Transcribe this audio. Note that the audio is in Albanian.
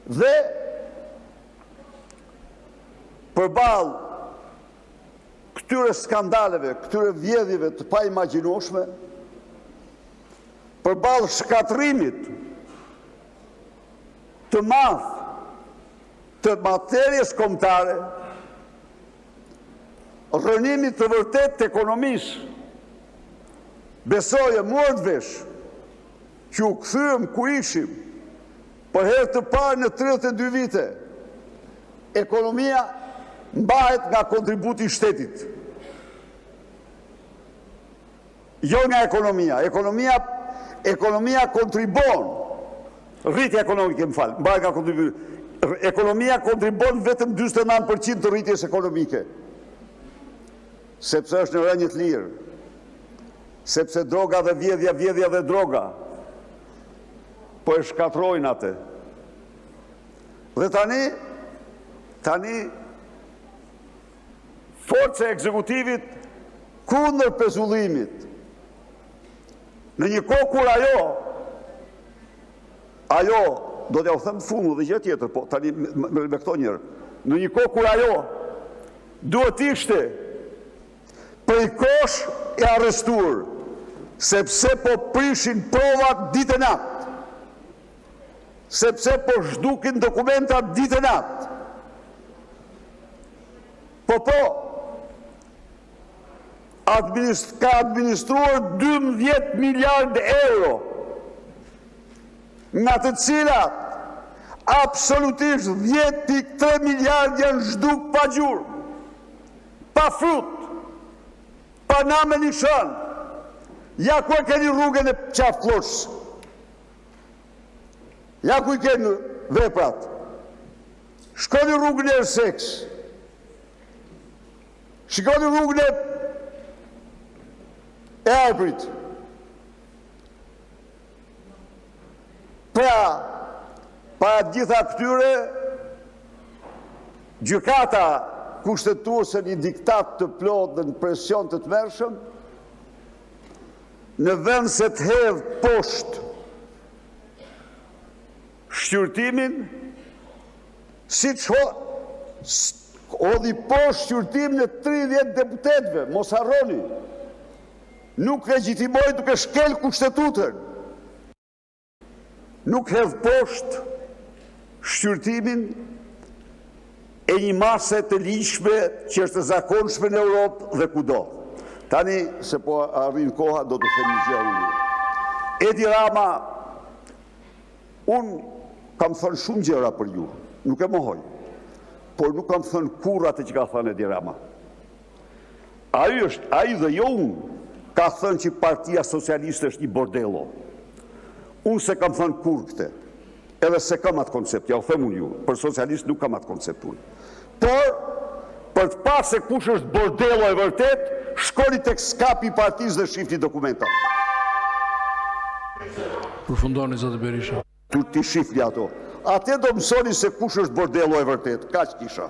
Dhe përballë këtyre skandaleve, këtyre vjedhjeve të pa imagjinoshme, përballë shkatrimit të madh të materjes kombëtare, rënimit të vërtet të ekonomisë, besoj e morët vesh që u kthyem ku ishim për herë të parë në 32 vite, ekonomia mbahet nga kontributi i shtetit. Jo nga ekonomia. Ekonomia kontribon, rritja ekonomike, mbahet nga kontributi. Ekonomia kontribon vetëm 49% të rritjes ekonomike. Sepse është në rënje të lirë. Sepse droga dhe vjedhja dhe droga po e shkatrojnë atë. Dhe tani forca e ekzekutivit kundër pezullimit. Në një kohë kur ajo, do t'ja u them fundu dhe gjë tjetër, po tani me këto njërë, në një kohë kur ajo duhet ishte prej kosh e arrestuar, sepse po prishin provat ditë e natë, sepse po zhdukin dokumentat ditë e natë. Ka administruar 12 miliard euro, nga të cilat absolutisht 10.3 miliard janë zhduk pa gjurmë, pa frut, pa namë një shën. Ja ku e keni rrugën e qafë kloshës, ja ku i keni veprat, shkoni rrugën e Erseks, shkoni rrugën e Arbrit. Para gjitha këtyre, gjykata kushtetuese një diktat të plot dhe në presion të tmerrshëm, në vend se të hedhë poshtë shqyrtimin, si që hodhi poshtë shqyrtimin e 30 deputetëve, mos harroni, nuk legjitimoi duke shkel kushtetutën, nuk hedh poshtë shqyrtimin e një mase të ligjshme që është zakonshme në Europë dhe kudo. Tani, se po arrin koha, do të them një gjë unë. Edi Rama, unë kam thënë shumë gjëra për ju, nuk e mohoj, por nuk kam thënë kurrë atë që ka thënë Edi Rama. Ai dhe jo unë, ka thënë që Partia Socialiste është një bordello. Unë se kam thënë kur këte, edhe se kam atë koncept, ja u them unë ju, për socialist nuk kam atë koncept unë. Por, për të parë se kush është bordello e vërtet, shkoni tek skapi i partisë dhe shifni dokumentat. Përfundoni, zotë Berisha. Tu ti shifni ato. Ate do mësoni se kush është bordello e vërtet, kaq kisha.